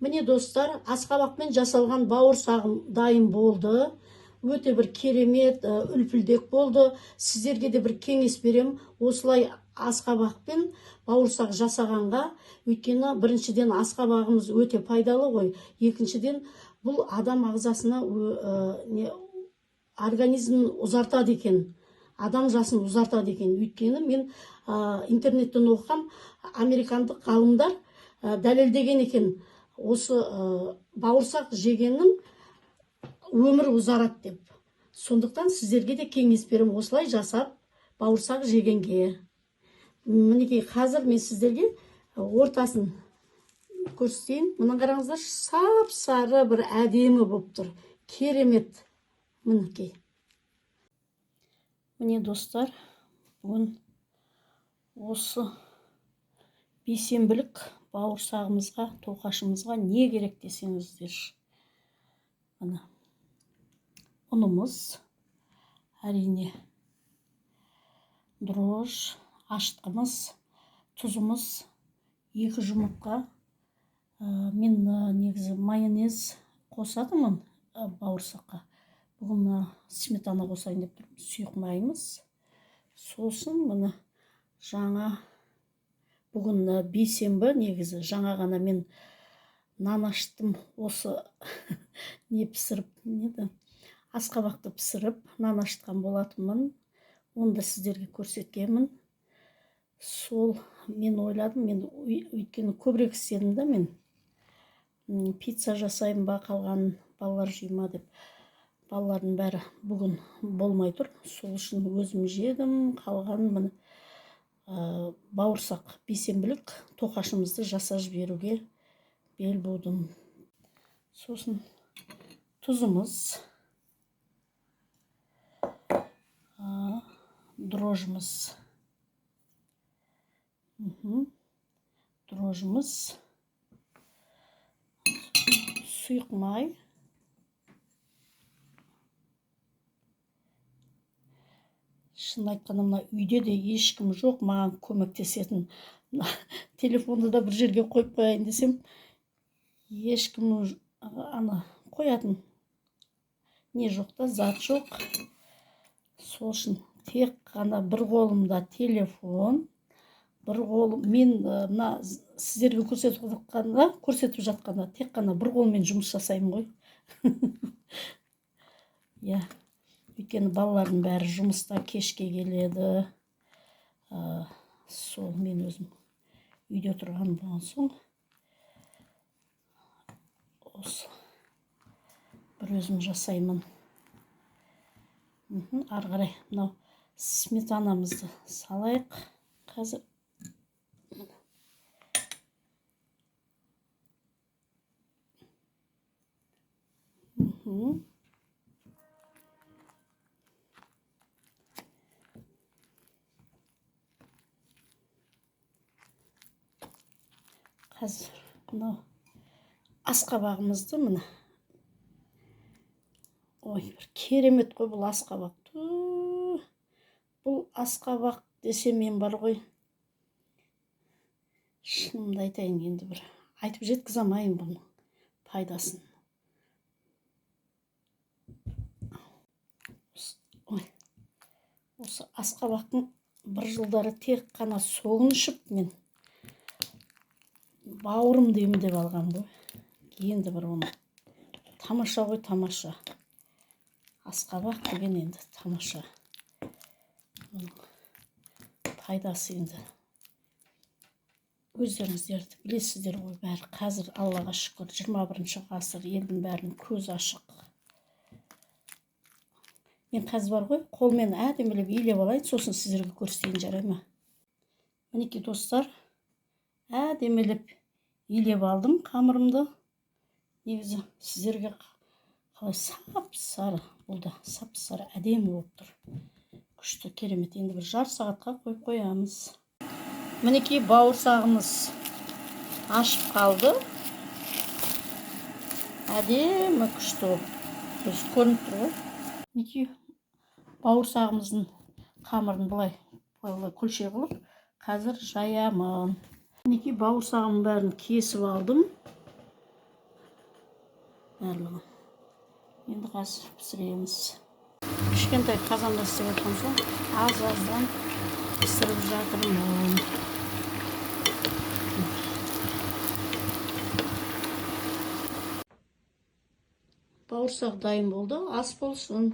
Міне достар, асқабақпен жасалған бауырсағым дайын болды. Өте бір керемет, үлпілдек болды. Сіздерге де бір кеңес берем. Осылай асқабақпен бауырсақ жасағанға, өйткені біріншіден асқабағымыз өте пайдалы ғой. Екіншіден, бұл адам ағзасына организмін ұзартады екен. Адам жасын ұзартады екен. Өйткені мен интернеттен оқығам, американдық ғалымдар дәлелдеген екен. Осы бауырсақ жегеннің өмір ұзарады деп. Сондықтан сіздерге де кеңес берем, осылай жасап бауырсақ жегенге. Мінекей қазір мен сіздерге ортасын көрсетейін. Мұны қараңыздар, сап-сары бір әдемі болып тұр. Керемет. Мінекей. Міне достар, бүгін осы бейсенбілік бауырсағымызға, тоқашымызға не керек десеңіздер. Міне ұнымыз, әрине дрож, аштығымыз, тұзымыз, 2 жұмыртқа. Мен негізі майонез қосатынмын бауырсаққа. Бүгін сметана қосайын деп тұрмын, сұйық майымыз. Сосын міне жаңа, бүгін бейсенбі, негізі жаңа ғана мен нан аштым. Осы не пісіріп, асқабақты пісіріп, нан аштқан болатынмын. Оны да сіздерге көрсеткенмін. Сол мен ойладым, мен өйткені көбірек істедім да, мен пицца жасайын ба, қалған балалар жейма деп. Балалардың бәрі бүгін болмай тұр. Сол үшін өзім жедім, қалған міне бауырсақ бейсенбілік тоқашымызды жасап жіберуге бел будым. Сосын тұзымыз, дрожжымыз, сұйық май, шын айтқанда мына үйде де ешкім жоқ маған көмектесетін. Телефонды да бір жерге қойып қояйын десем, ешкім қоятын не жоқ та, зат жоқ. Сол үшін тек қана бір қолымда телефон, бір қолым, мен сіздерге көрсетіп жатқанда тек қана бір қолмен жұмыс жасаймын ғой. Өйткені балалардың бәрі жұмыста кешке келеді. Сол мен өзім үйде тұрған болған соң осы бір өзім жасаймын. Ары қарай мынау сметанамызды салайық қазір. Қазір мынау асқабағымызды міне. Ой, бір керемет қой бұл асқабақ. Бұл асқабақ десе мен бар ғой. Шынымды айтайын, енді бір айтып жеткізе алмайын бұның пайдасын. Осы асқабақтың бір жылдары тек қана соғын ішіп мен бауырым деймін деп алған ғой. Енді бір оны тамаша ғой, тамаша. Асқабақ деген енді тамаша. Пайдасы енді өздеріңіздерді білесіздер ғой бәрі. Қазір Аллаға шүкір 21 ғасыр, елдің бәрінің көз ашық. Мен қазір бар ғой, қолмен әдемілеп илеп алайын, сосын сіздерге көрсетейін, жарай ма? Мінекей достар, әдемілеп илеп алдым қамырымды. Негізі сіздерге қалай сап-сары, бұл да сап-сары әдемі болып тұр. Күшті, керемет. Енді бір жар сағатқа қойып қоямыз. Мінекей бауырсағымыз ашып қалды. Әдемі күшті болып көрініп тұр ғой. Мінекей бауырсағымыздың қамырын бұлай күлше қылып қазір жаямын. Мінекей бауырсағымның бәрін кесіп алдым. барлығын. Енді қазір пісіреміз. Кішкентай қазанда істеп жатқан соң аз-аздан пісіріп жатырмын. Бауырсақ дайын болды, ас болсын.